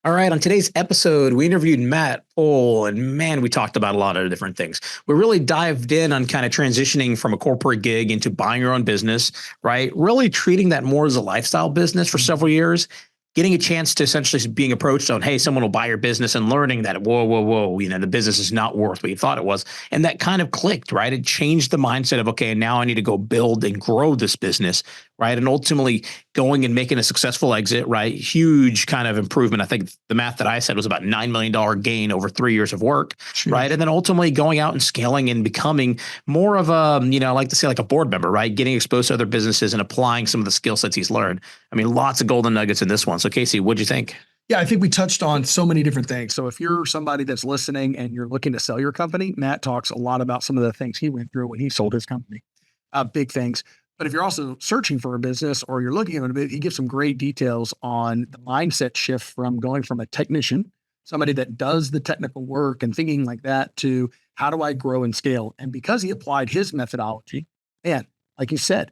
All right. On today's episode, we interviewed Matt Pohl, and man, we talked about a lot of different things. We really dived in on kind of transitioning from a corporate gig into buying your own business, right? Really treating that more as a lifestyle business for several years, getting a chance to essentially being approached on, hey, someone will buy your business, and learning that, whoa, the business is not worth what you thought it was. And that kind of clicked, right? It changed the mindset of, okay, now I need to go build and grow this business, right? And ultimately going and making a successful exit, right? Huge kind of improvement. I think the math that I said was about $9 million gain over 3 years of work, right? And then ultimately going out and scaling and becoming more of a, I like to say like a board member, right? Getting exposed to other businesses and applying some of the skill sets he's learned. I mean, lots of golden nuggets in this one. So Casey, what'd you think? Yeah, I think we touched on so many different things. So if you're somebody that's listening and you're looking to sell your company, Matt talks a lot about some of the things he went through when he sold his company, big things. But if you're also searching for a business or you're looking at it, he gives some great details on the mindset shift from going from a technician, somebody that does the technical work and thinking like that, to how do I grow and scale? And because he applied his methodology, and like you said,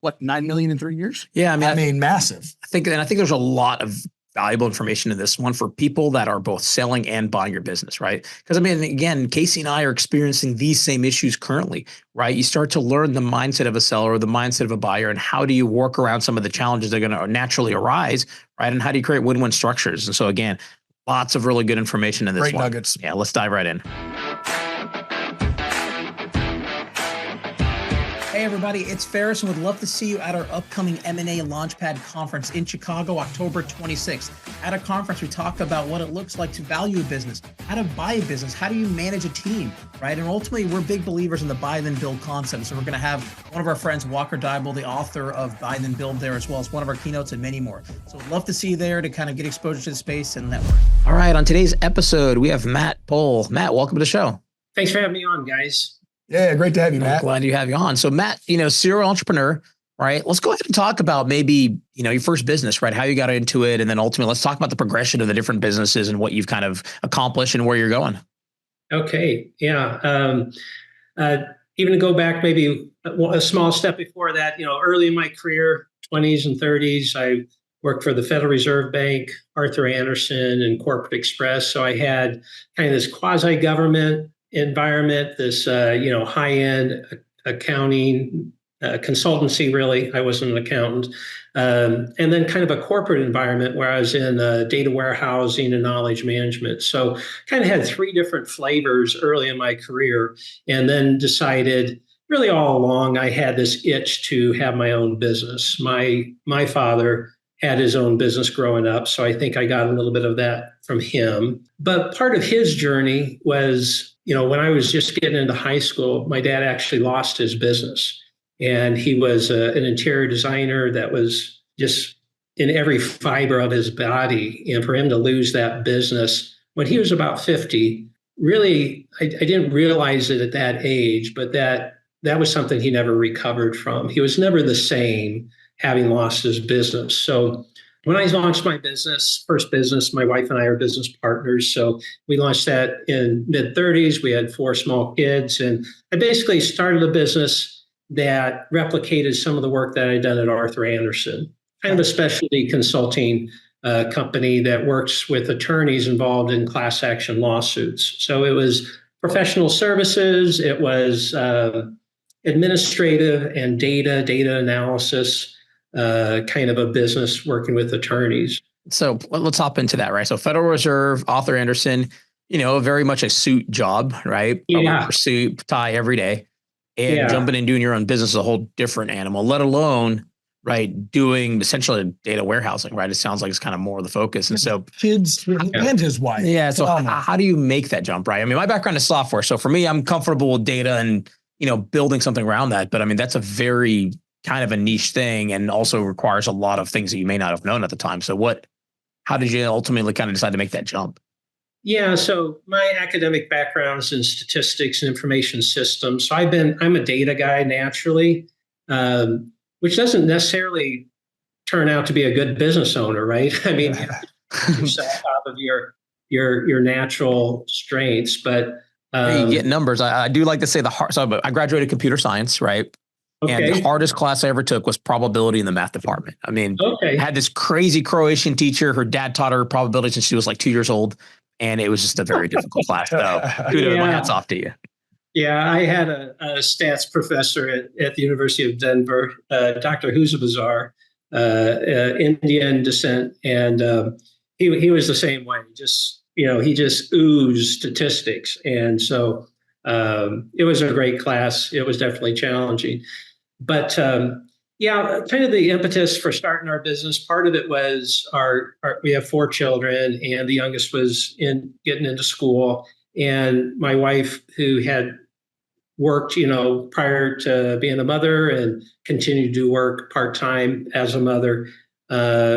what, 9 million in 3 years? Yeah, I mean, massive. I think there's a lot of valuable information in this one for people that are both selling and buying your business, right? Because again, Casey and I are experiencing these same issues currently, right? You start to learn the mindset of a seller or the mindset of a buyer, and how do you work around some of the challenges that are going to naturally arise, right? And how do you create win-win structures? And so again, lots of really good information in this Great one. nuggets. Yeah, let's dive right in. Hey everybody, it's Feras, and would love to see you at our upcoming M&A Launchpad conference in Chicago, October 26th. At a conference, we talk about what it looks like to value a business, how to buy a business, how do you manage a team, right? And ultimately, we're big believers in the buy then build concept. So we're going to have one of our friends, Walker Dybel, the author of Buy Then Build, there, as well as one of our keynotes and many more. So we'd love to see you there to kind of get exposure to the space and network. All right, on today's episode, we have Matt Pohl. Matt, welcome to the show. Thanks for having me on, guys. Yeah, great to have you, Matt. I'm glad to have you on. So Matt, serial entrepreneur, right? Let's go ahead and talk about maybe, your first business, right? How you got into it. And then ultimately let's talk about the progression of the different businesses and what you've kind of accomplished and where you're going. Okay. Yeah. Even to go back maybe a small step before that, early in my career, 20s and 30s, I worked for the Federal Reserve Bank, Arthur Andersen, and Corporate Express. So I had kind of this quasi-government environment, this high-end accounting consultancy. Really, I wasn't an accountant, and then kind of a corporate environment where I was in data warehousing and knowledge management. So kind of had three different flavors early in my career, and then decided really all along I had this itch to have my own business. My father had his own business growing up, so I think I got a little bit of that from him. But part of his journey was, when I was just getting into high school, my dad actually lost his business. And he was an interior designer that was just in every fiber of his body. And for him to lose that business when he was about 50, really, I didn't realize it at that age, but that was something he never recovered from. He was never the same having lost his business. So when I launched my first business, my wife and I are business partners. So we launched that in mid-30s. We had 4 small kids. And I basically started a business that replicated some of the work that I'd done at Arthur Andersen, kind of a specialty consulting company that works with attorneys involved in class action lawsuits. So it was professional services. It was administrative and data analysis, kind of a business working with attorneys. So let's hop into that, right? So Federal Reserve, Arthur Andersen, very much a suit job, right? Yeah. Suit, tie every day. And jumping and doing your own business is a whole different animal, let alone, right, doing essentially data warehousing, right? It sounds like it's kind of more of the focus. And so kids and his wife. Yeah. So how do you make that jump, right? I mean, my background is software. So for me, I'm comfortable with data and, building something around that. But I mean, that's a very kind of a niche thing and also requires a lot of things that you may not have known at the time. So how did you ultimately kind of decide to make that jump? Yeah, so my academic background is in statistics and information systems. So I'm a data guy naturally, which doesn't necessarily turn out to be a good business owner, right? I mean, you have to put yourself out of your natural strengths, but you get numbers. I do like to say so I graduated computer science, right? And the Okay. hardest class I ever took was probability in the math department. I mean, Okay. I had this crazy Croatian teacher. Her dad taught her probability since she was like 2 years old. And it was just a very difficult class. So kudos, my hat's off to you. Yeah, I had a stats professor at the University of Denver, Dr. Huzabazar, Indian descent, and he was the same way. Just he just oozed statistics, and so it was a great class. It was definitely challenging, but yeah, kind of the impetus for starting our business. Part of it was our we have 4 children, and the youngest was getting into school, and my wife, who had worked, prior to being a mother and continued to work part-time as a mother.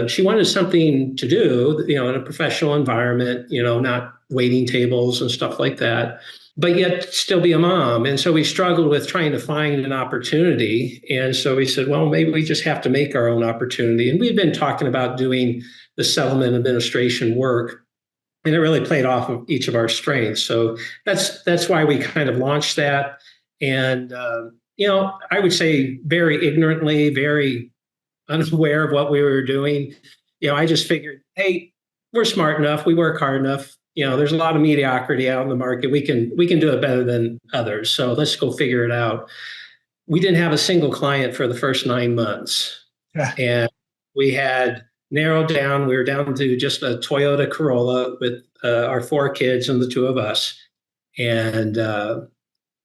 She wanted something to do, in a professional environment, not waiting tables and stuff like that, but yet still be a mom. And so we struggled with trying to find an opportunity. And so we said, well, maybe we just have to make our own opportunity. And we've been talking about doing the settlement administration work, and it really played off of each of our strengths. So that's why we kind of launched that. And I would say very ignorantly, very unaware of what we were doing. I just figured, hey, we're smart enough, we work hard enough. There's a lot of mediocrity out in the market. We can do it better than others. So let's go figure it out. We didn't have a single client for the first 9 months, and we had narrowed down. We were down to just a Toyota Corolla with our 4 kids and the 2 of us. And I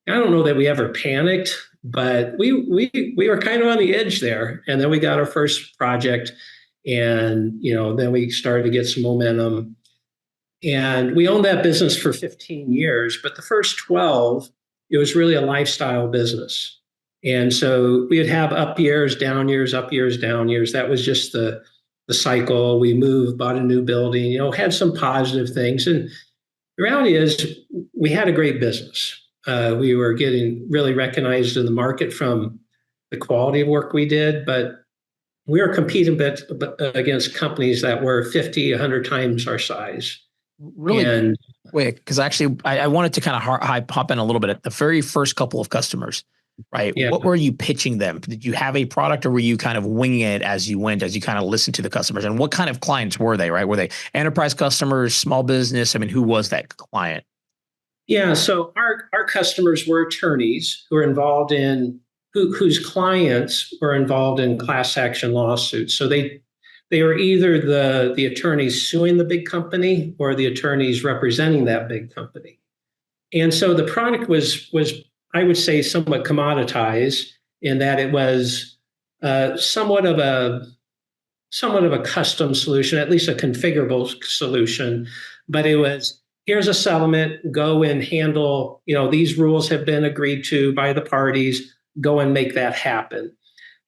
don't know that we ever panicked, but we were kind of on the edge there. And then we got our first project, and then we started to get some momentum. And we owned that business for 15 years, but the first 12, it was really a lifestyle business. And so we would have up years, down years, up years, down years. That was just the cycle. We moved, bought a new building, had some positive things. And the reality is we had a great business. We were getting really recognized in the market from the quality of work we did, but we were competing against companies that were 50, 100 times our size. Really quick, because actually I wanted to kind of hop in a little bit at the very first couple of customers, right? Yeah. What were you pitching them? Did you have a product, or were you kind of winging it as you went, as you kind of listened to the customers? And what kind of clients were they, right? Were they enterprise customers, small business? I mean, who was that client? Yeah, so our customers were attorneys who were involved in whose clients were involved in class action lawsuits. So they were either the attorneys suing the big company or the attorneys representing that big company. And so the product was I would say somewhat commoditized in that it was somewhat of a custom solution, at least a configurable solution, but it was, here's a settlement, go and handle, these rules have been agreed to by the parties, go and make that happen.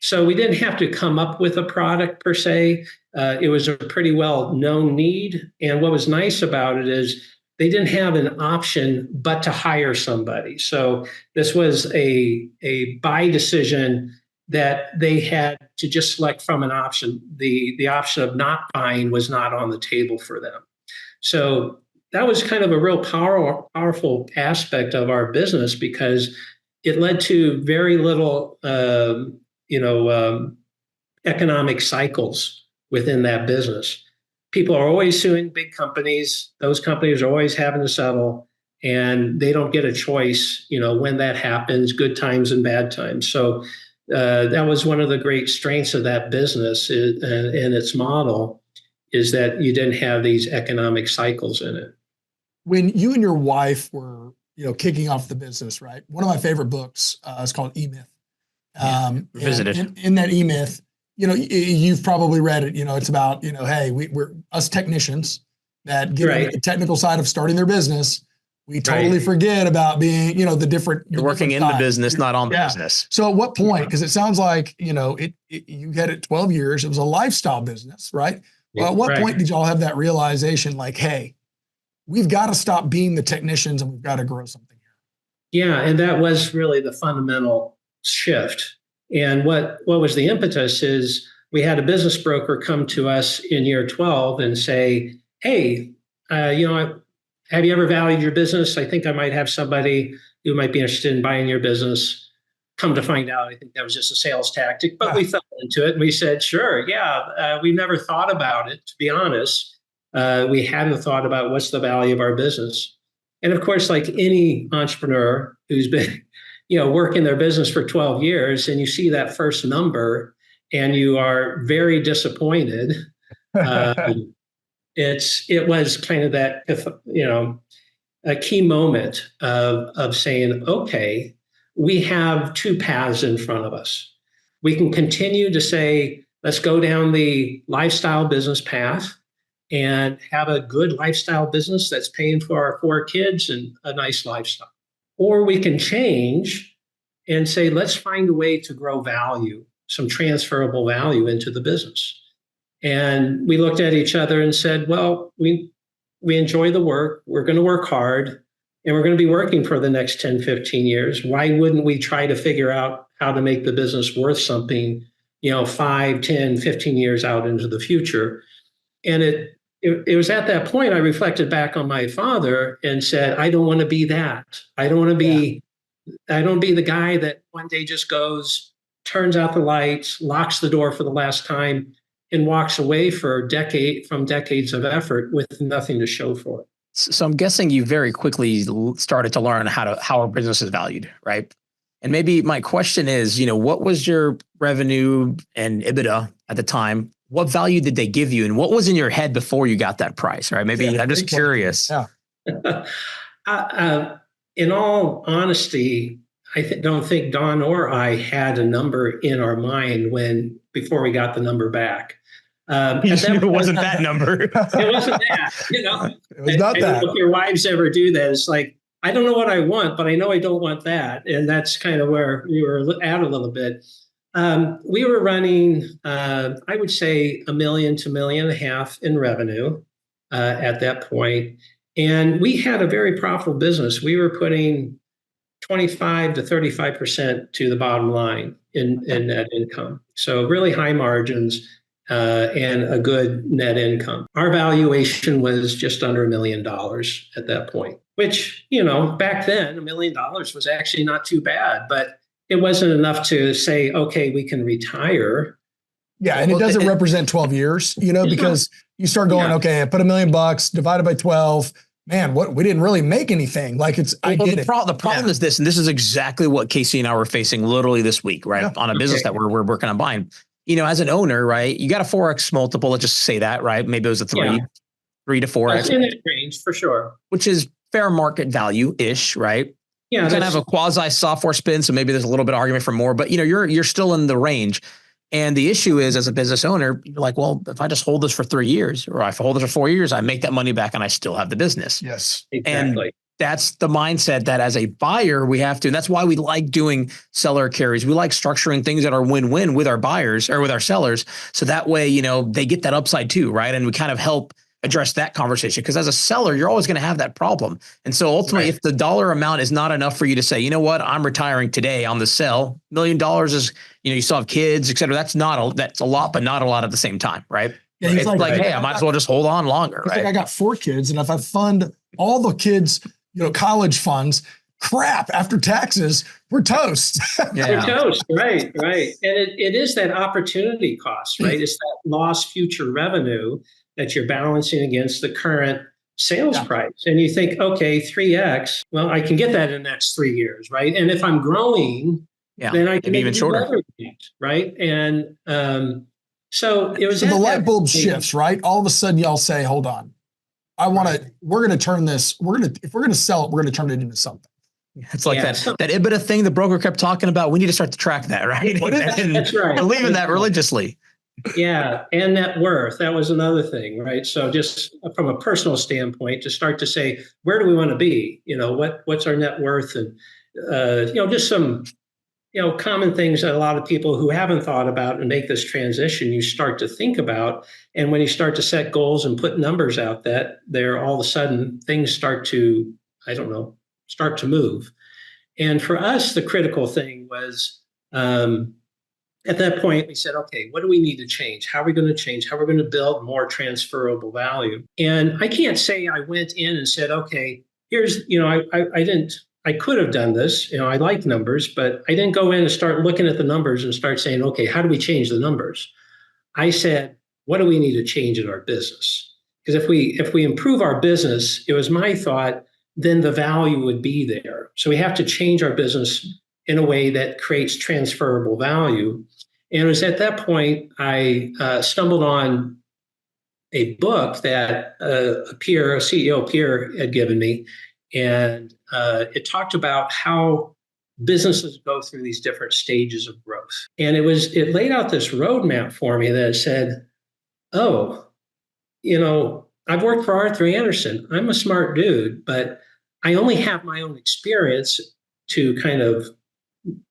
So we didn't have to come up with a product per se. It was a pretty well-known need. And what was nice about it is they didn't have an option but to hire somebody. So this was a buy decision that they had to just select from an option. The option of not buying was not on the table for them. So that was kind of a real powerful aspect of our business, because it led to very little, economic cycles within that business. People are always suing big companies. Those companies are always having to settle, and they don't get a choice, when that happens, good times and bad times. So that was one of the great strengths of that business and its model, is that you didn't have these economic cycles in it. When you and your wife were, kicking off the business, right? One of my favorite books is called E-Myth. Visited. In that E-Myth, you've probably read it. It's about, hey, we're us technicians that get Right. on the technical side of starting their business. We totally forget about being, the different. You're working in the business, not on the business. So at what point? Because it sounds like, you had it 12 years. It was a lifestyle business, right? Well, at what point did y'all have that realization, like, hey, we've got to stop being the technicians and we've got to grow something here? Yeah, and that was really the fundamental shift. And what was the impetus is we had a business broker come to us in year 12 and say, hey, have you ever valued your business? I think I might have somebody who might be interested in buying your business. come to find out, I think that was just a sales tactic, but we fell into it and we said, sure, yeah, we never thought about it, to be honest. We hadn't thought about what's the value of our business. And of course, like any entrepreneur who's been, working their business for 12 years and you see that first number and you are very disappointed, it was kind of that, a key moment of saying, okay, we have two paths in front of us. We can continue to say, let's go down the lifestyle business path and have a good lifestyle business that's paying for our 4 kids and a nice lifestyle. Or we can change and say, let's find a way to grow value, some transferable value into the business. And we looked at each other and said, well, we enjoy the work. We're going to work hard and we're going to be working for the next 10, 15 years. Why wouldn't we try to figure out how to make the business worth something, 5, 10, 15 years out into the future? And it was at that point I reflected back on my father and said, I don't want to be that. I don't want to be the guy that one day just goes, turns out the lights, locks the door for the last time, and walks away from decades of effort with nothing to show for it. So I'm guessing you very quickly started to learn how our business is valued, right? And maybe my question is, what was your revenue and EBITDA at the time? What value did they give you? And what was in your head before you got that price, right? Maybe I'm just curious. Yeah. In all honesty, I don't think Don or I had a number in our mind before we got the number back. You just knew it wasn't that number. It wasn't that, It was not that. If your wives ever do that, it's like, I don't know what I want, but I know I don't want that. And that's kind of where we were at a little bit. We were running, I would say, $1 million to $1.5 million in revenue at that point. And we had a very profitable business. We were putting 25 to 35% to the bottom line in net income. So really high margins and a good net income. Our valuation was just under $1 million at that point, which, back then, $1 million was actually not too bad, but it wasn't enough to say, okay, we can retire. Yeah. And it doesn't represent 12 years, because you start going, okay, I put $1 million divided by 12. Man, we didn't really make anything. Like the problem is this, and this is exactly what Casey and I were facing literally this week, right? On a business that we're working on buying. As an owner, right? You got a 4x multiple. Let's just say that, right? Maybe it was a 3 to 4x. That's in that range for sure. Which is fair market value-ish, right? Yeah. You kind of have a quasi software spin, so maybe there's a little bit of argument for more, but you're still in the range. And the issue is, as a business owner, you're like, well, if I just hold this for 3 years, or if I hold this for 4 years, I make that money back and I still have the business. Yes, exactly. And that's the mindset that as a buyer, we have to, and that's why we like doing seller carries. We like structuring things that are win-win with our buyers or with our sellers. So that way, they get that upside too, right? And we kind of help address that conversation, because as a seller, you're always going to have that problem. And so ultimately, if the dollar amount is not enough for you to say, you know what, I'm retiring today on the sell, $1 million is, you still have kids, et cetera. That's a lot, but not a lot at the same time, right? Yeah, it's like, hey, I might as well just hold on longer. It's right? like I got 4 kids, and if I fund all the kids, college funds, crap, after taxes, we're toast. We're toast, right. And it is that opportunity cost, right? It's that lost future revenue that you're balancing against the current sales price. And you think, okay, 3x, well, I can get that in the next 3 years, right? And if I'm growing, then I can even shorter, right? And so it was. So the light bulb shifts, right? All of a sudden, y'all say, hold on, we're going to turn this, if we're going to sell it, we're going to turn it into something. It's like that EBITDA thing the broker kept talking about. We need to start to track that, right? That's right. Believe in that religiously. Yeah. And net worth. That was another thing, right? So just from a personal standpoint, to start to say, where do we want to be? What's our net worth? And, just some, common things that a lot of people who haven't thought about and make this transition, you start to think about. And when you start to set goals and put numbers out there, all of a sudden things start to move. And for us, the critical thing was, at that point, we said, okay, what do we need to change? How are we going to change? How are we going to build more transferable value? And I can't say I went in and said, okay, here's, I I could have done this. I like numbers, but I didn't go in and start looking at the numbers and start saying, okay, how do we change the numbers? I said, what do we need to change in our business? Because if we improve our business, it was my thought, then the value would be there. So we have to change our business in a way that creates transferable value. And it was at that point I stumbled on a book that a CEO peer had given me. And it talked about how businesses go through these different stages of growth. And it laid out this roadmap for me that said, oh, I've worked for Arthur Andersen. I'm a smart dude, but I only have my own experience to kind of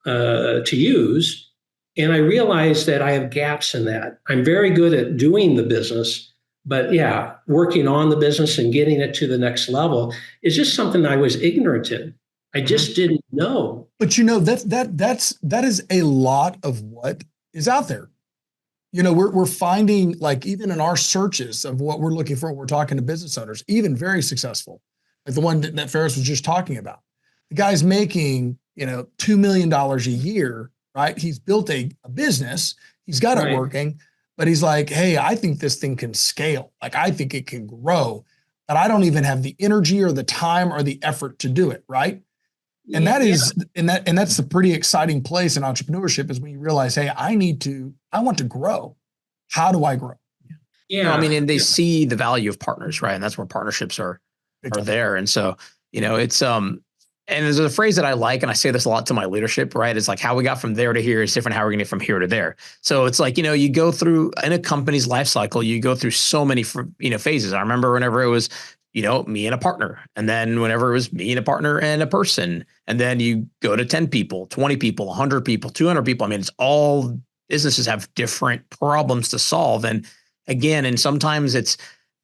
to use. And I realized that I have gaps in that. I'm very good at doing the business, but yeah, working on the business and getting it to the next level is just something I was ignorant in. I just didn't know. But that is a lot of what is out there. We're finding, like, even in our searches of what we're looking for, we're talking to business owners, even very successful, like the one that Feras was just talking about. The guy's making, $2 million a year, right? He's built a business, he's got it working, but he's like, hey, I think this thing can scale. Like, I think it can grow, but I don't even have the energy or the time or the effort to do it. Right. And that's the pretty exciting place in entrepreneurship, is when you realize, hey, I want to grow. How do I grow? Yeah. And they see the value of partners, right? And that's where partnerships are there. And so, it's, and there's a phrase that I like, and I say this a lot to my leadership, right? It's like, how we got from there to here is different. How we're going to get from here to there. So it's like, you go through, in a company's life cycle, you go through so many, phases. I remember whenever it was, me and a partner. And then whenever it was me and a partner and a person, and then you go to 10 people, 20 people, 100 people, 200 people. It's all businesses have different problems to solve. And again, and sometimes it's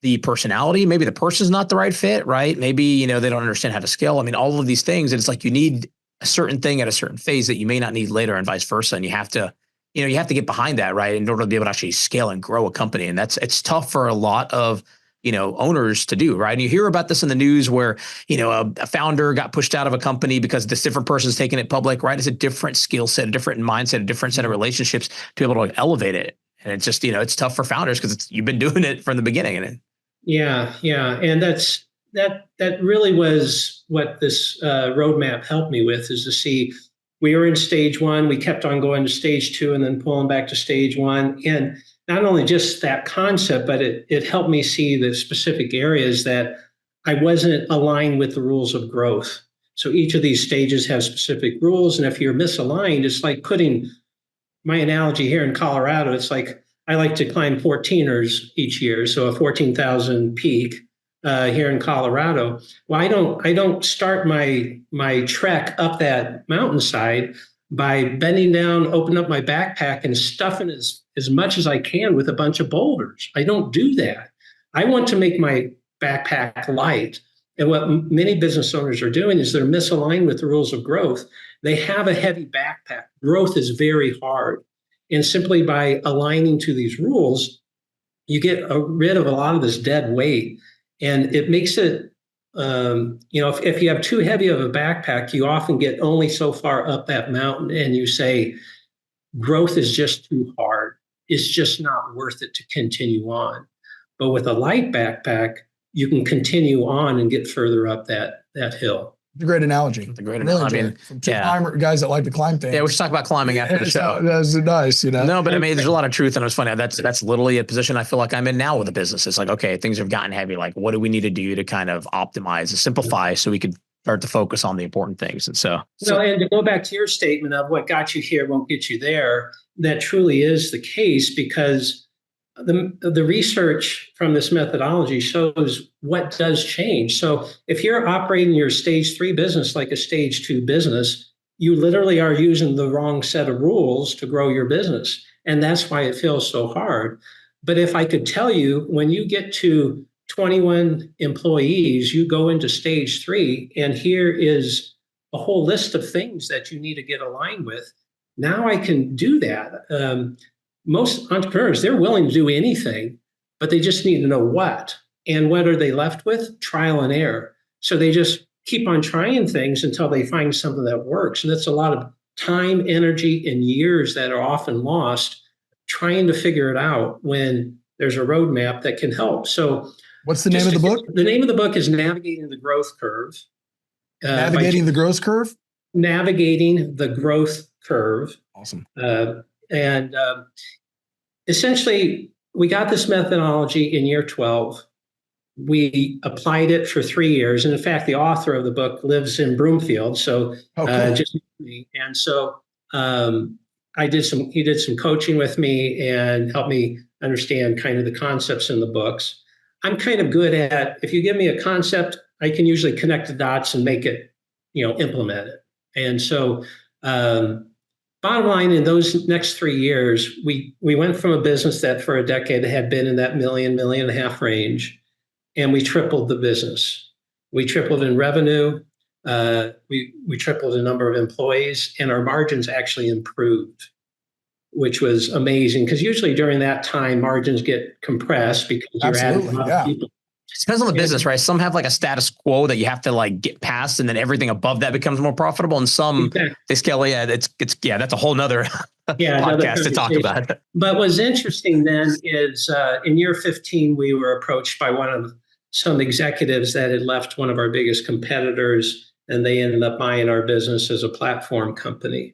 the personality. Maybe the person's not the right fit, right? Maybe, they don't understand how to scale. All of these things. And it's like, you need a certain thing at a certain phase that you may not need later, and vice versa. And you have to get behind that, right? In order to be able to actually scale and grow a company. And it's tough for a lot of owners to do, right? And you hear about this in the news where, a founder got pushed out of a company because this different person's taking it public, right? It's a different skill set, a different mindset, a different set of relationships to be able to elevate it. And it's just, it's tough for founders because you've been doing it from the beginning. Yeah. And that really was what this roadmap helped me with, is to see we were in stage one, we kept on going to stage two and then pulling back to stage one. And not only just that concept, but it helped me see the specific areas that I wasn't aligned with the rules of growth. So each of these stages has specific rules. And if you're misaligned, it's like putting, my analogy here in Colorado, it's like I like to climb 14ers each year. So a 14,000 peak here in Colorado. Well, I don't start my trek up that mountainside by bending down, open up my backpack and stuffing as much as I can with a bunch of boulders. I don't do that. I want to make my backpack light. And what many business owners are doing is they're misaligned with the rules of growth. They have a heavy backpack. Growth is very hard. And simply by aligning to these rules, you get rid of a lot of this dead weight. And it makes it, if you have too heavy of a backpack, you often get only so far up that mountain, and you say, growth is just too hard. It's just not worth it to continue on. But with a light backpack, you can continue on and get further up that hill. It's a great analogy. It's a great analogy. From two guys that like to climb things. Yeah, we should talk about climbing after the show. That's nice, No, but there's a lot of truth, and it's funny. That's literally a position I feel like I'm in now with the business. It's like, okay, things have gotten heavy. Like, what do we need to do to kind of optimize and simplify so we could start to focus on the important things? And so and to go back to your statement of what got you here won't get you there, that truly is the case, because the research from this methodology shows what does change. So if you're operating your stage 3 business like a stage 2 business, you literally are using the wrong set of rules to grow your business. And that's why it feels so hard. But if I could tell you, when you get to 21 employees, you go into stage 3, and here is a whole list of things that you need to get aligned with. Now I can do that. Most entrepreneurs, they're willing to do anything, but they just need to know what. And what are they left with? Trial and error. So they just keep on trying things until they find something that works. And that's a lot of time, energy, and years that are often lost trying to figure it out when there's a roadmap that can help. So what's the name of the book? The name of the book is Navigating the Growth Curve. Navigating the Growth Curve? Navigating the Growth Curve. Awesome. Essentially, we got this methodology in year 12. We applied it for 3 years. And in fact, the author of the book lives in Broomfield. So cool. just me. And so he did some coaching with me and helped me understand kind of the concepts in the books. I'm kind of good at, if you give me a concept, I can usually connect the dots and make it, implement it. And so bottom line, in those next 3 years, we went from a business that for a decade had been in that $1.5 million range, and we tripled the business. We tripled in revenue. We tripled the number of employees, and our margins actually improved, which was amazing. Because usually during that time, margins get compressed because you're adding a lot of people. It depends on the business, right? Some have like a status quo that you have to like get past, and then everything above that becomes more profitable. And some they scale. Yeah, that's a whole nother podcast to talk about. But what's interesting then is in year 15, we were approached by some executives that had left one of our biggest competitors, and they ended up buying our business as a platform company.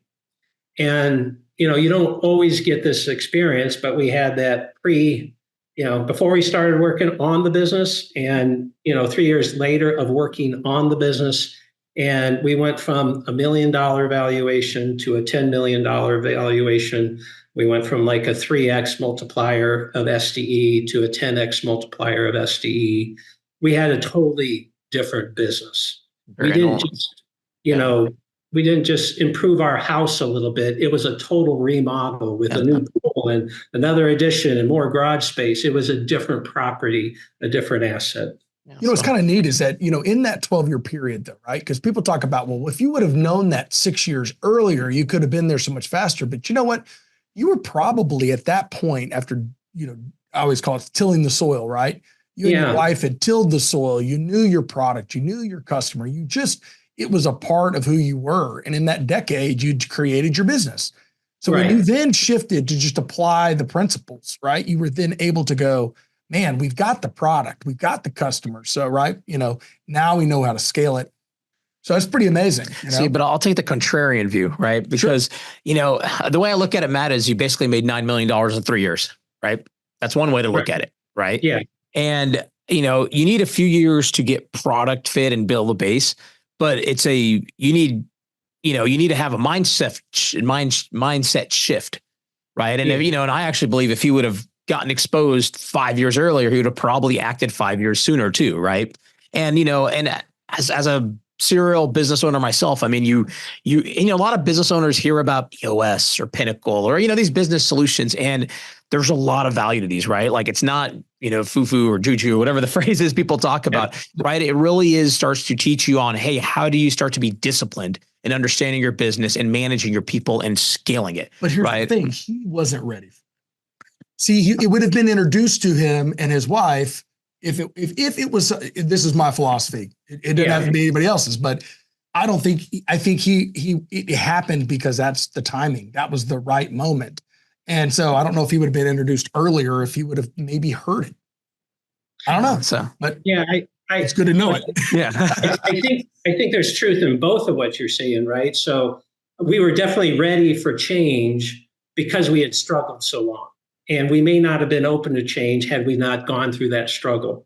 And you don't always get this experience, but we had that before we started working on the business, and 3 years later of working on the business, and we went from $1 million valuation to a $10 million valuation. We went from like a 3x multiplier of SDE to a 10x multiplier of SDE. We had a totally different business. We didn't just improve our house a little bit. It was a total remodel with a new pool and another addition and more garage space. It was a different property, a different asset. What's kind of neat is that, in that 12-year period though, right? Because people talk about, well, if you would have known that 6 years earlier, you could have been there so much faster. But you know what? You were probably at that point after, I always call it tilling the soil, right? You and your wife had tilled the soil. You knew your product. You knew your customer. It was a part of who you were. And in that decade, you'd created your business. So when you then shifted to just apply the principles, right? You were then able to go, man, we've got the product. We've got the customer. So, now we know how to scale it. So that's pretty amazing. See, but I'll take the contrarian view, right? Because, the way I look at it, Matt, is you basically made $9 million in 3 years, right? That's one way to look at it, right? Yeah. And, you need a few years to get product fit and build a base, but you need to have a mindset shift, right? And, and I actually believe if he would have gotten exposed 5 years earlier, he would have probably acted 5 years sooner too, right? And, and as a serial business owner myself, I mean, a lot of business owners hear about EOS or Pinnacle or, these business solutions, and there's a lot of value to these, right? Like it's not, foo-foo or juju or whatever the phrase is people talk about, right? It really starts to teach you on, hey, how do you start to be disciplined in understanding your business and managing your people and scaling it? But here's the thing, he wasn't ready. See, it would have been introduced to him and his wife if it was, this is my philosophy. It didn't have to be anybody else's, but I think it happened because that's the timing. That was the right moment. And so I don't know if he would have been introduced earlier, if he would have maybe heard it. I don't know. So, but it's good to know it. Yeah. I think there's truth in both of what you're saying, right? So we were definitely ready for change because we had struggled so long. And we may not have been open to change had we not gone through that struggle.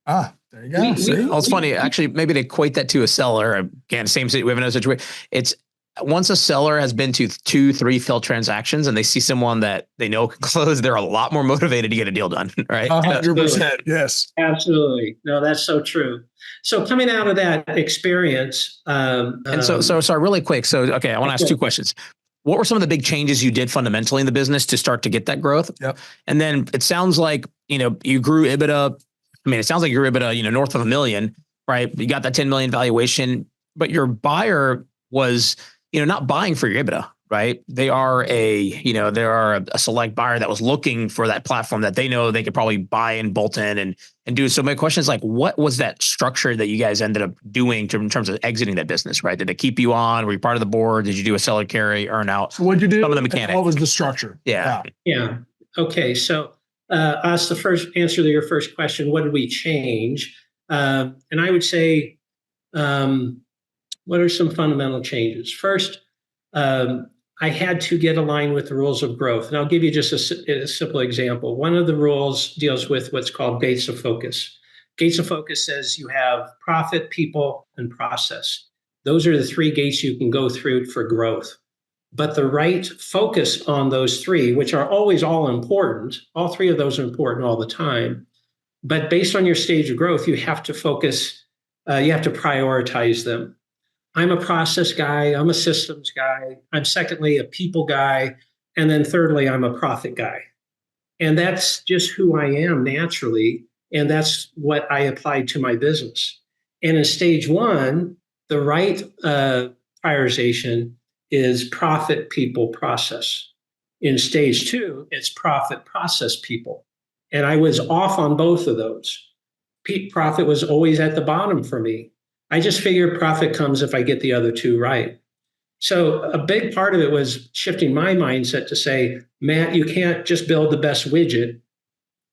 There you go. It's funny. Actually, maybe to equate that to a seller, again, same situation. We have another situation. It's once a seller has been to 2-3 failed transactions and they see someone that they know can close, they're a lot more motivated to get a deal done, right? 100%. Yes. Absolutely. No, that's so true. So coming out of that experience. So sorry, really quick. So, okay, I want to ask 2 questions. What were some of the big changes you did fundamentally in the business to start to get that growth? Yep. And then it sounds like, you grew EBITDA. I mean, it sounds like your EBITDA, north of $1 million, right? You got that 10 million valuation, but your buyer was, not buying for your EBITDA, right? They are a select buyer that was looking for that platform that they know they could probably buy and bolt in and do. So my question is like, what was that structure that you guys ended up doing in terms of exiting that business, right? Did they keep you on? Were you part of the board? Did you do a seller carry, earn out? So what'd you do? Some of the mechanics. What was the structure? Yeah. Okay. So us, the first answer to your first question, what did we change? And I would say, what are some fundamental changes? First, I had to get aligned with the rules of growth. And I'll give you just a simple example. One of the rules deals with what's called gates of focus. Gates of focus says you have profit, people, and process. Those are the three gates you can go through for growth. But the right focus on those three, which are always all important, all three of those are important all the time. But based on your stage of growth, you have to focus, you have to prioritize them. I'm a process guy. I'm a systems guy. I'm secondly a people guy. And then thirdly, I'm a profit guy. And that's just who I am naturally. And that's what I applied to my business. And in stage one, the right prioritization is profit, people, process. In stage two, it's profit, process, people. And I was off on both of those. Profit was always at the bottom for me. I just figured profit comes if I get the other two right. So a big part of it was shifting my mindset to say, Matt, you can't just build the best widget.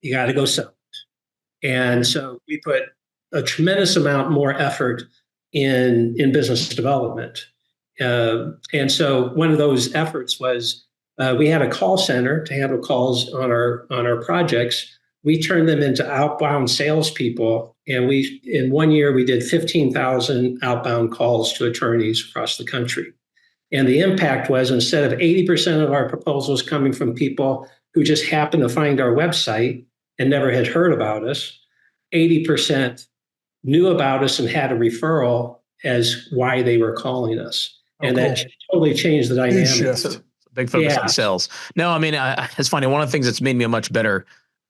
You got to go sell it. And so we put a tremendous amount more effort in business development. And so one of those efforts was we had a call center to handle calls on our projects. We turned them into outbound salespeople. And in 1 year, we did 15,000 outbound calls to attorneys across the country. And the impact was instead of 80% of our proposals coming from people who just happened to find our website and never had heard about us, 80% knew about us and had a referral as why they were calling us. And that totally changed the dynamic. Big focus on sales. No, I mean, it's funny. One of the things that's made me a much better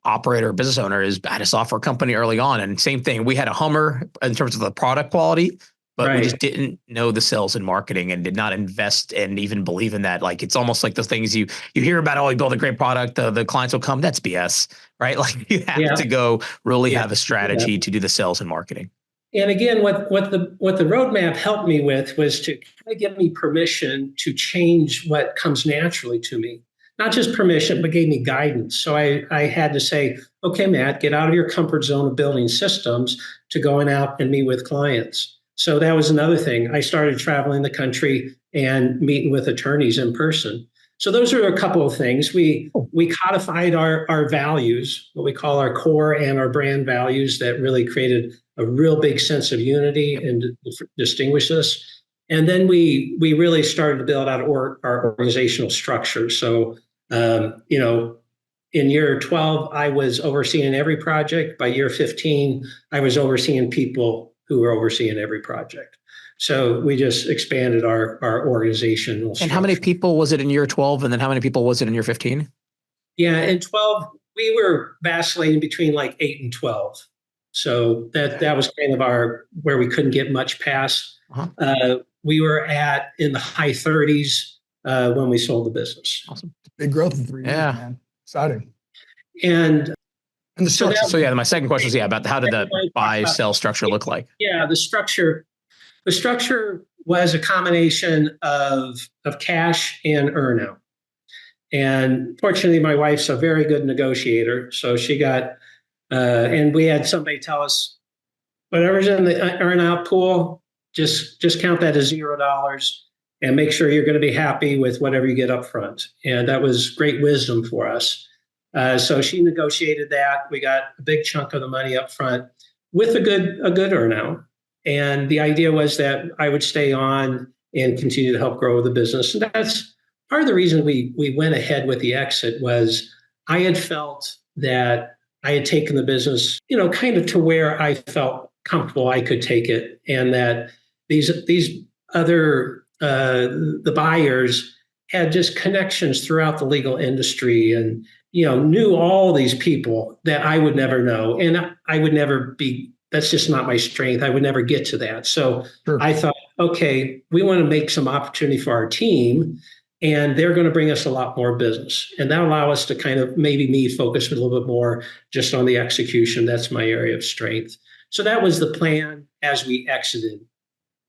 operator, business owner is I had a software company early on. And same thing, we had a Hummer in terms of the product quality, but we just didn't know the sales and marketing and did not invest and even believe in that. Like, it's almost like those things you hear about, oh, you build a great product, the clients will come. That's BS, right? Like you have to go really have a strategy to do the sales and marketing. And again, what the roadmap helped me with was to kind of give me permission to change what comes naturally to me. Not just permission, but gave me guidance. So I had to say, okay, Matt, get out of your comfort zone of building systems to going out and meet with clients. So that was another thing. I started traveling the country and meeting with attorneys in person. So those are a couple of things. We codified our values, what we call our core and our brand values that really created a real big sense of unity and distinguished us. And then we really started to build out our organizational structure. So, in year 12, I was overseeing every project. By year 15, I was overseeing people who were overseeing every project. So we just expanded our organizational structure. And how many people was it in year 12? And then how many people was it in year 15? Yeah, in 12, we were vacillating between like 8 and 12. So that was kind of where we couldn't get much past. We were in the high 30s when we sold the business. Awesome. Big growth in 3 years, man. Exciting. And the structure. So my second question was, about how did the buy sell structure look like? Yeah, the structure was a combination of cash and earnout. And fortunately, my wife's a very good negotiator. So she got, and we had somebody tell us, whatever's in the earnout pool, just count that as $0 and make sure you're going to be happy with whatever you get up front. And that was great wisdom for us. So she negotiated that. We got a big chunk of the money up front with a good earnout. And the idea was that I would stay on and continue to help grow the business. And that's part of the reason we went ahead with the exit was I had felt that I had taken the business, kind of to where I felt comfortable I could take it. And that these other, the buyers had just connections throughout the legal industry and, knew all these people that I would never know. And I would never be, that's just not my strength. I would never get to that. So I thought, okay, we want to make some opportunity for our team. and they're going to bring us a lot more business. And that allow us to kind of maybe me focus a little bit more just on the execution. That's my area of strength. So that was the plan as we exited.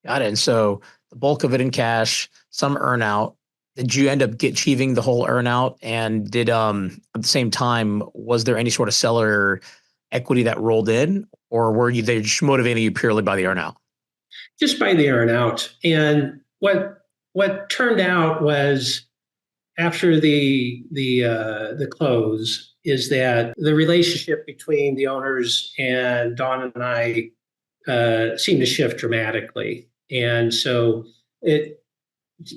Got it. And so the bulk of it in cash, some earnout. Did you end up achieving the whole earnout? And did at the same time, was there any sort of seller equity that rolled in, or were you they just motivating you purely by the earnout? Just by the earnout. And what turned out was after the close is that the relationship between the owners and Don and I seemed to shift dramatically. And so it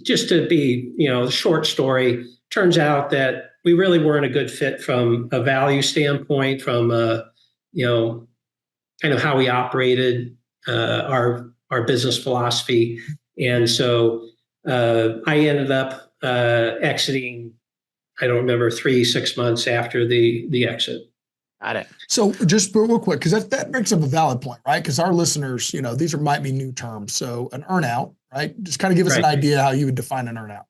just to be, the short story, turns out that we really weren't a good fit from a value standpoint, from kind of how we operated, our business philosophy. And so I ended up exiting, I don't remember, 6 months after the exit. Got it. So just real quick, because that brings up a valid point, right? Because our listeners, these might be new terms. So an earnout, right? Just kind of give us an idea how you would define an earnout.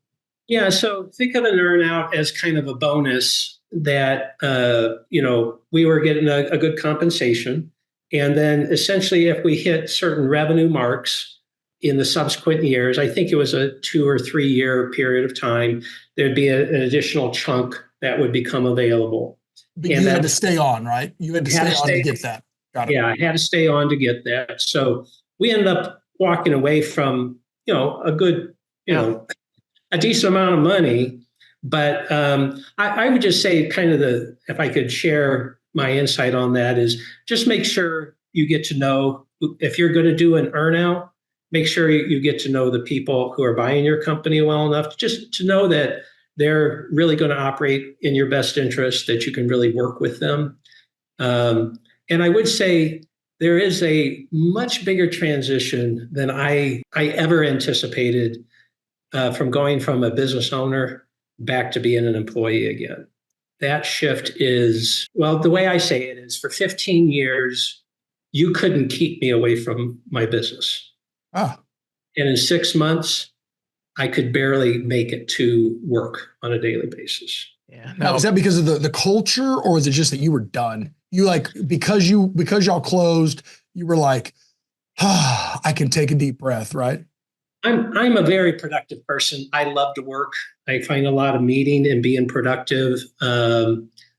Yeah. So think of an earnout as kind of a bonus that, we were getting a good compensation. And then essentially if we hit certain revenue marks in the subsequent years, I think it was a 2 or 3 year period of time, there'd be an additional chunk that would become available. But you had to stay on, right? You had to stay on to get that. Got it. Yeah, I had to stay on to get that. So we ended up walking away from, a good, a decent amount of money. But I would just say if I could share my insight on that is just make sure you get to know, if you're going to do an earnout, make sure you get to know the people who are buying your company well enough just to know that they're really going to operate in your best interest, that you can really work with them. And I would say there is a much bigger transition than I ever anticipated from going from a business owner back to being an employee again. That shift is, well, the way I say it is for 15 years, you couldn't keep me away from my business. Ah. And in 6 months, I could barely make it to work on a daily basis. Yeah. Now, is that because of the culture, or is it just that you were done? You because y'all closed, you were like, I can take a deep breath, right? I'm a very productive person. I love to work. I find a lot of meeting and being productive.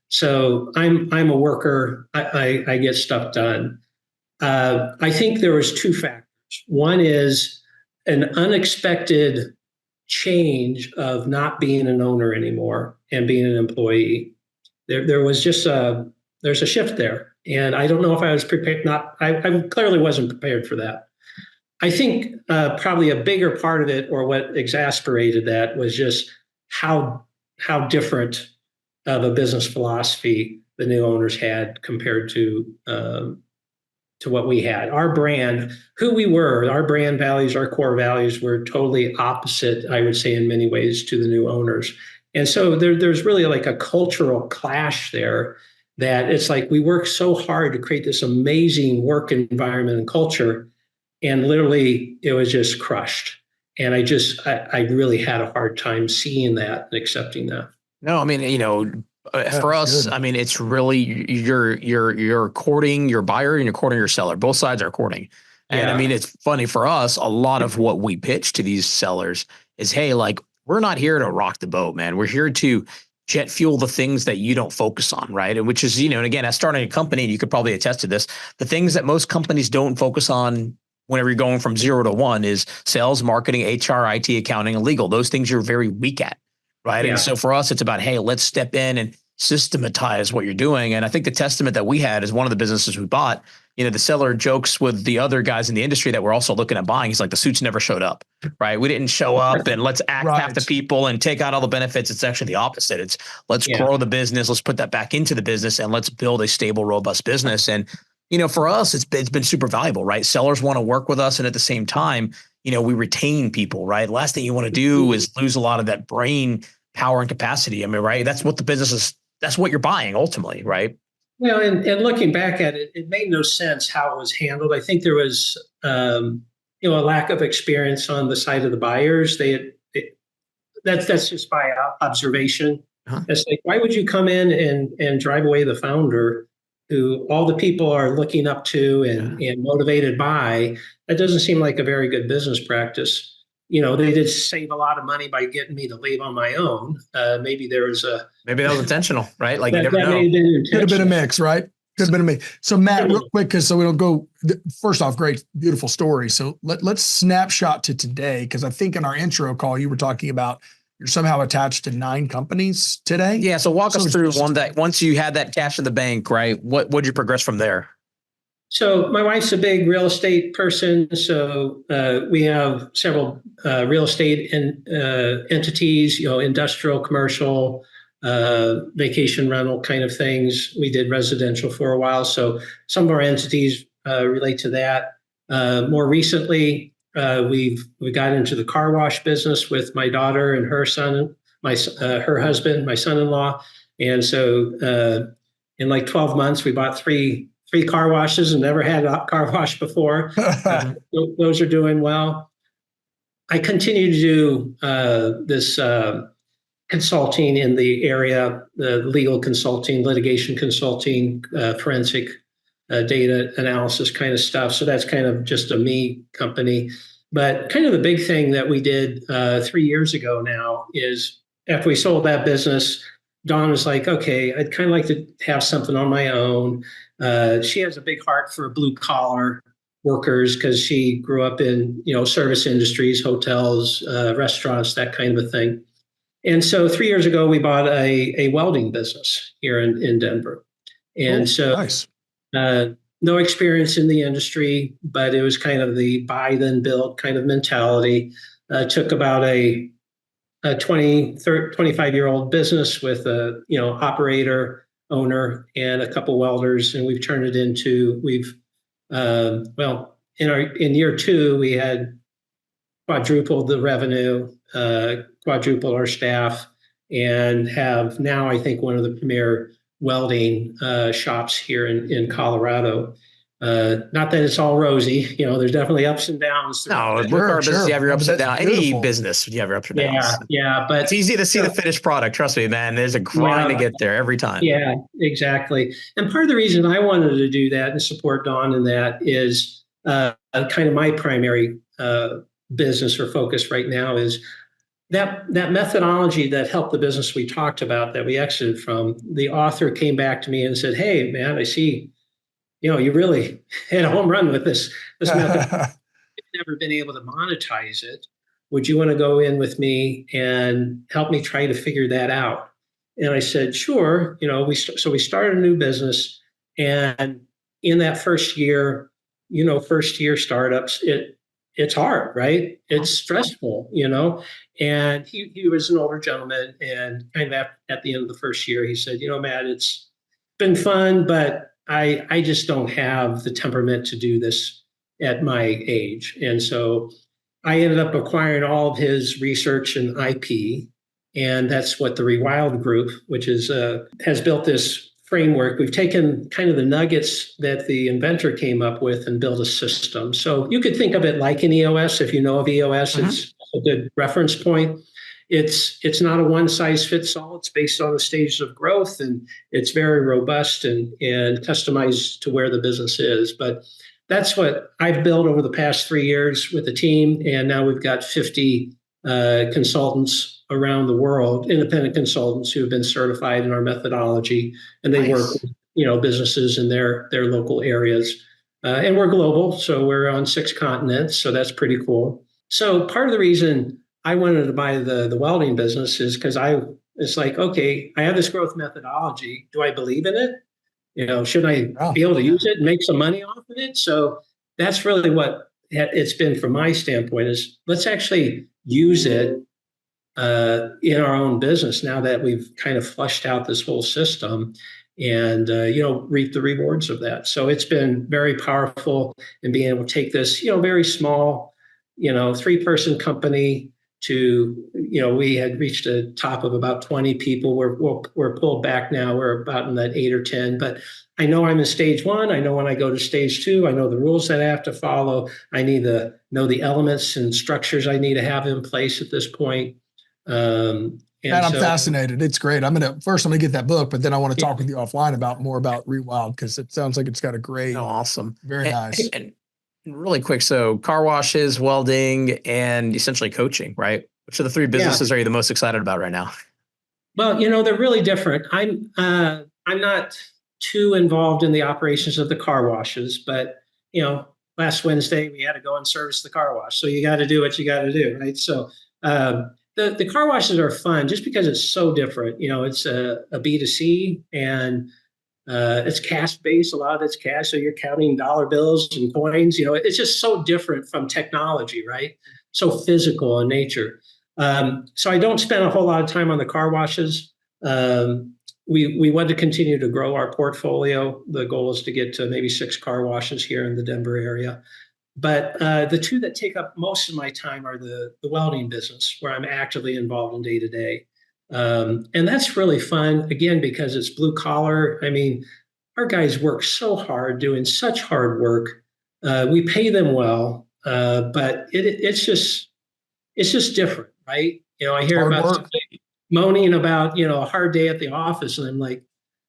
So I'm a worker. I get stuff done. I think there was 2 factors. One is an unexpected change of not being an owner anymore and being an employee. There was just there's a shift there, and I don't know if I was prepared. I clearly wasn't prepared for that. I think probably a bigger part of it, or what exasperated that, was just how different of a business philosophy the new owners had compared to what we had. Our brand, who we were, our brand values, our core values were totally opposite, I would say, in many ways to the new owners. And so there's really like a cultural clash there, that it's like we work so hard to create this amazing work environment and culture, and literally it was just crushed. And I really had a hard time seeing that and accepting that. No, I mean, for us, I mean, it's really you're courting your buyer and you're courting your seller. Both sides are courting. And I mean, it's funny for us, a lot of what we pitch to these sellers is, hey, like, we're not here to rock the boat, man. We're here to jet fuel the things that you don't focus on, right? And which is, and again, as starting a company, you could probably attest to this, the things that most companies don't focus on whenever you're going from 0 to 1 is sales, marketing, HR, IT, accounting, and legal. Those things you're very weak at. Right. Yeah. And so for us, it's about, hey, let's step in and systematize what you're doing. And I think the testament that we had is one of the businesses we bought, the seller jokes with the other guys in the industry that we're also looking at buying. He's like, the suits never showed up. Right. We didn't show up and let's act half the people and take out all the benefits. It's actually the opposite. It's let's grow the business. Let's put that back into the business and let's build a stable, robust business. And, for us, it's been super valuable, right? Sellers want to work with us. And at the same time, we retain people, right? Last thing you want to do is lose a lot of that brain power and capacity. I mean, right? That's what the business is. That's what you're buying ultimately, right? Well, and looking back at it, it made no sense how it was handled. I think there was, a lack of experience on the side of the buyers. that's just by observation. Huh? It's like, why would you come in and drive away the founder who all the people are looking up to and motivated by? That doesn't seem like a very good business practice. They did save a lot of money by getting me to leave on my own. Maybe there was maybe that was intentional, right? Like that, you never that know. may have been Could have been a intentional. mix, right? Could have been a mix. So Matt, real quick, because so we don't go. First off, great, beautiful story. So let's snapshot to today, because I think in our intro call you were talking about you're somehow attached to 9 companies today. Yeah. So walk us through just- one that once you had that cash in the bank, right? What would you progress from there? So my wife's a big real estate person. So we have several real estate entities, industrial, commercial, vacation rental kind of things. We did residential for a while. So some of our entities relate to that. More recently, we got into the car wash business with my daughter and her son, her husband, my son-in-law. And so in like 12 months, we bought three car washes and never had a car wash before. Those are doing well. I continue to do this consulting in the area, the legal consulting, litigation consulting, forensic data analysis kind of stuff. So that's kind of just a me company. But kind of the big thing that we did 3 years ago now is after we sold that business, Dawn was like, okay, I'd kind of like to have something on my own. She has a big heart for blue collar workers because she grew up in, service industries, hotels, restaurants, that kind of a thing. And so 3 years ago, we bought a welding business here in Denver. And nice. No experience in the industry, but it was kind of the buy then build kind of mentality. Took about a 25-year-old business with a operator, owner, and a couple welders, and we've turned it into in year 2 we had quadrupled the revenue, quadrupled our staff, and have now I think one of the premier welding shops here in Colorado. Not that it's all rosy, there's definitely ups and downs. No, business, you have your ups and downs. Any business, you have your ups and downs. Yeah, but it's easy to see the finished product. Trust me, man. There's a grind to get there every time. Yeah, exactly. And part of the reason I wanted to do that and support Dawn in that is kind of my primary business or focus right now is that methodology that helped the business we talked about that we exited from. The author came back to me and said, "Hey, man, I see, you really hit a home run with this method. I've never been able to monetize it. Would you want to go in with me and help me try to figure that out?" And I said, "Sure." We started a new business, and in that first year, first year startups, it's hard, right? It's stressful, And he was an older gentleman, and kind of at the end of the first year, he said, "Matt, it's been fun, but I just don't have the temperament to do this at my age." And so I ended up acquiring all of his research and IP, and that's what the ReWild Group, which has built this framework. We've taken kind of the nuggets that the inventor came up with and built a system. So you could think of it like an EOS. If you know of EOS, it's a good reference point. It's not a one size fits all. It's based on the stages of growth, and it's very robust and customized to where the business is. But that's what I've built over the past 3 years with the team. And now we've got 50 consultants around the world, independent consultants who have been certified in our methodology, and they work with, businesses in their local areas. And we're global, so we're on 6 continents. So that's pretty cool. So part of the reason I wanted to buy the welding business is because it's like, okay, I have this growth methodology. Do I believe in it? Should I be able to use it and make some money off of it? So that's really what it's been from my standpoint is let's actually use it in our own business now that we've kind of flushed out this whole system and, reap the rewards of that. So it's been very powerful in being able to take this, very small, 3-person company to, we had reached a top of about 20 people. We're pulled back now. We're about in that 8 or 10, but I know I'm in stage 1. I know when I go to stage 2, I know the rules that I have to follow. I need to know the elements and structures I need to have in place at this point. And Man, I'm so, fascinated. It's great. I'm gonna get that book, but then I want to talk with you offline about more about ReWild because it sounds like it's got a great, awesome. very nice. And really quick, so car washes, welding, and essentially coaching, right? Which of the three businesses are you the most excited about right now? Well, they're really different. I'm not too involved in the operations of the car washes, but last Wednesday we had to go and service the car wash. So you got to do what you got to do, right? So the car washes are fun just because it's so different. It's a B2C and it's cash based. A lot of it's cash, so you're counting dollar bills and coins. It's just so different from technology, right? So physical in nature. So I don't spend a whole lot of time on the car washes. We want to continue to grow our portfolio. The goal is to get to maybe 6 car washes here in the Denver area. But the two that take up most of my time are the welding business, where I'm actively involved in day to day. And that's really fun, again, because it's blue collar. I mean, our guys work so hard doing such hard work. We pay them well, but it's just different, right? I hear Hard about work. somebody moaning about, a hard day at the office. And I'm like,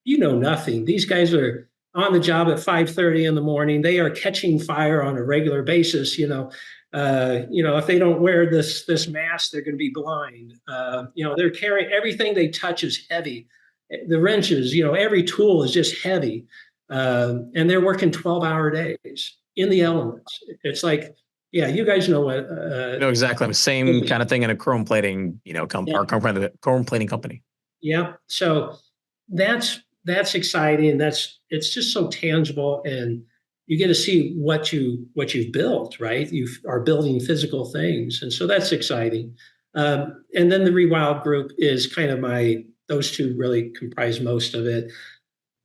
nothing. These guys are on the job at 5:30 in the morning. They are catching fire on a regular basis. If they don't wear this mask, they're going to be blind. They're carrying everything they touch is heavy. The wrenches, every tool is just heavy. And they're working 12-hour days in the elements. It's like, yeah, you guys know what. Exactly. Same kind of thing in a chrome plating, chrome plating company. Yeah. So that's exciting. It's just so tangible, and you get to see what you've built, right? You are building physical things. And so that's exciting. And then the ReWild Group is kind of those two really comprise most of it.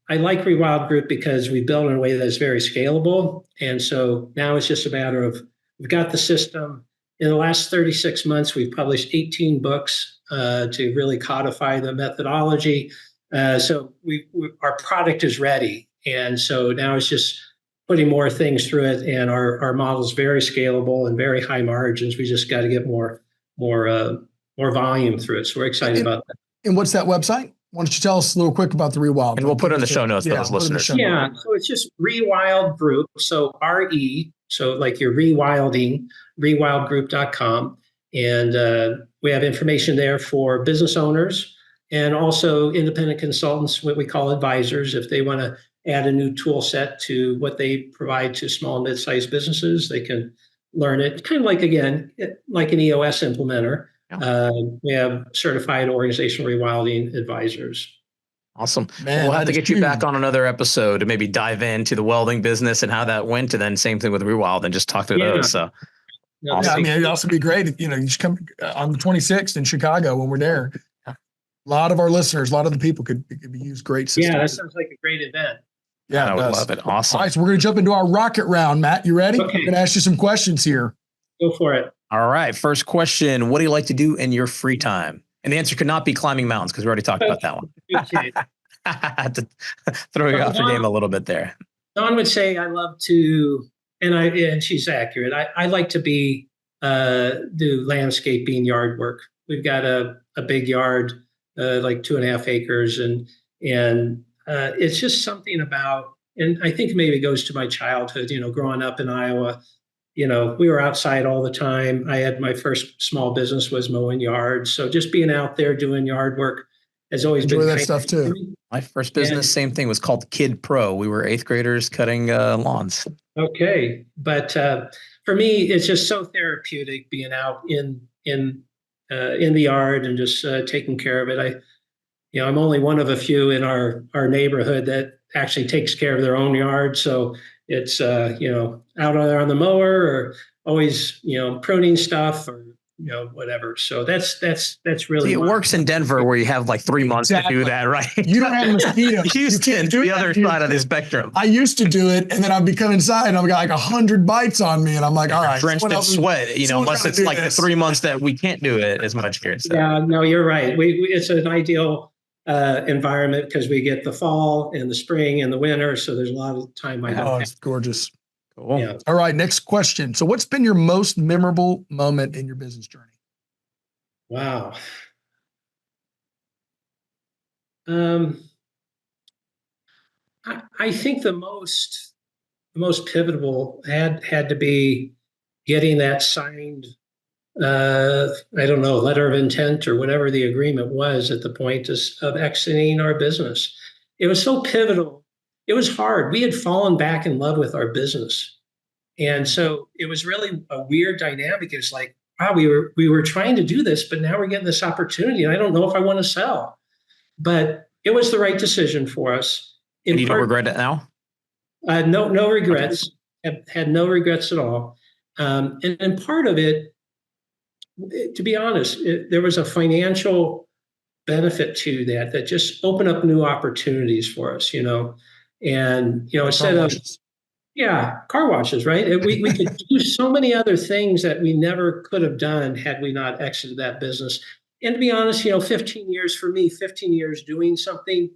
I like ReWild Group because we build in a way that is very scalable. And so now it's just a matter of, we've got the system. In the last 36 months, we've published 18 books to really codify the methodology. So our product is ready. And so now it's just putting more things through it. And our model is very scalable and very high margins. We just got to get more volume through it. So we're excited about that. And what's that website? Why don't you tell us a little quick about the ReWild? And we'll put it in the show notes for those listeners. Yeah, so it's just ReWild Group. So RE, so like you're rewilding, rewildgroup.com. And we have information there for business owners and also independent consultants, what we call advisors. If they want to add a new tool set to what they provide to small and mid-sized businesses, they can learn it. Kind of like, again, like an EOS implementer. We have certified organizational rewilding advisors. Awesome. Man, we'll have to get you back on another episode to maybe dive into the welding business and how that went, and then same thing with ReWild and just talk through those. So, awesome. Yeah, I mean, it'd also be great if you should come on the 26th in Chicago when we're there. A lot of our listeners, a lot of the people could use great systems. Yeah, that sounds like a great event. Yeah, I would love it. Awesome. All right, so we're going to jump into our rocket round. Matt, you ready? Okay. I'm going to ask you some questions here. Go for it. All right. First question. What do you like to do in your free time? And the answer could not be climbing mountains because we already talked about that one. To throw you off your game a little bit there. Dawn would say, I love to, and she's accurate. I like to do landscaping, yard work. We've got a big yard, like 2.5 acres. And it's just something about, and I think maybe it goes to my childhood, growing up in Iowa. We were outside all the time. I had my first small business was mowing yards. So just being out there doing yard work has always been that stuff too. My first business, same thing, was called Kid Pro. We were 8th graders cutting lawns. Okay. But for me, it's just so therapeutic being out in the yard and just taking care of it. I'm only one of a few in our neighborhood that actually takes care of their own yard. So it's, out there on the mower or always, pruning stuff or, whatever. So that's really. See, it works in Denver where you have like 3 months to do that, right? You don't have mosquitoes. Houston, the other side of the spectrum. I used to do it, and then I'd be coming inside, and I've got like 100 bites on me, and I'm like, all right. Drenched in sweat, unless it's like the 3 months that we can't do it as much here. So. Yeah, no, you're right. It's an ideal environment because we get the fall and the spring and the winter. So there's a lot of time. It's gorgeous. Cool. Yeah. All right. Next question. So what's been your most memorable moment in your business journey? Wow. Um, I think the most pivotal had to be getting that signed, I don't know, letter of intent or whatever the agreement was at the point of exiting our business. It was so pivotal. It was hard. We had fallen back in love with our business. And so it was really a weird dynamic. It's like, wow, we were trying to do this, but now we're getting this opportunity. And I don't know if I want to sell. But it was the right decision for us. And you don't regret it now? No regrets. Had no regrets at all. And part of it, to be honest, there was a financial benefit to that just opened up new opportunities for us, And instead of car washes, right? We could do so many other things that we never could have done had we not exited that business. And to be honest, 15 years for me, 15 years doing something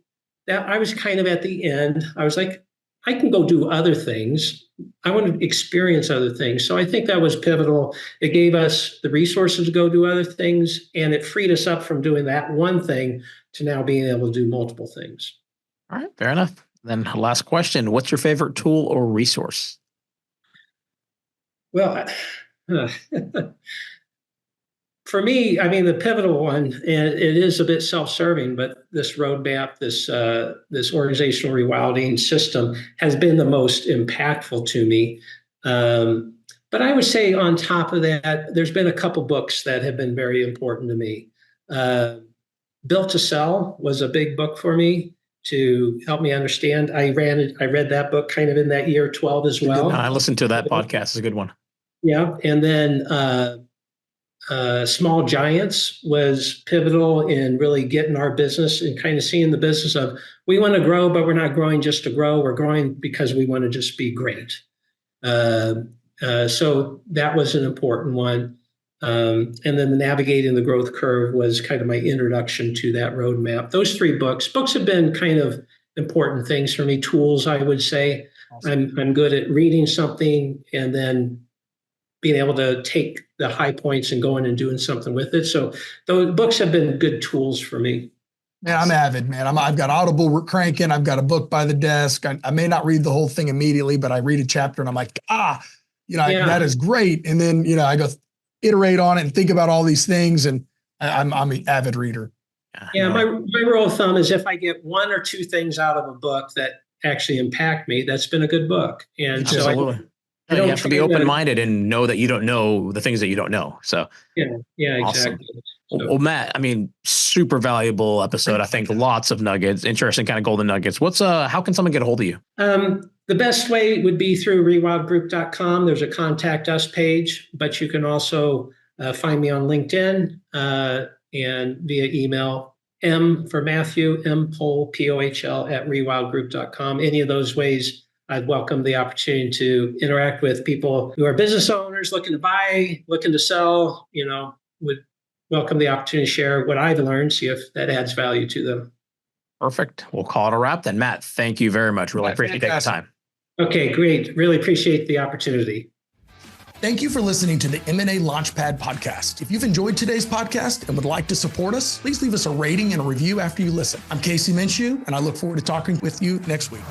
that I was kind of at the end. I was like, I can go do other things. I want to experience other things. So I think that was pivotal. It gave us the resources to go do other things, and it freed us up from doing that one thing to now being able to do multiple things. All right, fair enough. Then last question, what's your favorite tool or resource? Well, for me, I mean, the pivotal one, and it is a bit self-serving, but this roadmap, this organizational rewilding system has been the most impactful to me. But I would say on top of that, there's been a couple books that have been very important to me. Built to Sell was a big book for me to help me understand. I read that book kind of in that year 12 as well. I listened to that podcast. It's a good one. Yeah. And then Small Giants was pivotal in really getting our business and kind of seeing the business of we want to grow, but we're not growing just to grow. We're growing because we want to just be great. So that was an important one. And then the Navigating the Growth Curve was kind of my introduction to that roadmap. Those three books have been kind of important things for me, tools, I would say. Awesome. I'm good at reading something and then being able to take the high points and going and doing something with it. So those books have been good tools for me. Man, I'm avid, man. I've got Audible cranking. I've got a book by the desk. I may not read the whole thing immediately, but I read a chapter and I'm like, that is great. And then, I go iterate on it and think about all these things. And I'm an avid reader. Yeah. My rule of thumb is if I get one or two things out of a book that actually impact me, that's been a good book. And absolutely. So you have to be open-minded and know that you don't know the things that you don't know. So yeah, awesome. Exactly. So. Well, Matt, I mean, super valuable episode. I think lots of nuggets, interesting kind of golden nuggets. How can someone get a hold of you? The best way would be through rewildgroup.com. There's a contact us page, but you can also find me on LinkedIn and via email, M for Matthew, M Pohl, Pohl at rewildgroup.com. Any of those ways, I'd welcome the opportunity to interact with people who are business owners looking to buy, looking to sell, would welcome the opportunity to share what I've learned, see if that adds value to them. Perfect. We'll call it a wrap then. Matt, thank you very much. Really appreciate you taking the time. Okay, great. Really appreciate the opportunity. Thank you for listening to the M&A Launchpad Podcast. If you've enjoyed today's podcast and would like to support us, please leave us a rating and a review after you listen. I'm Casey Minshew, and I look forward to talking with you next week.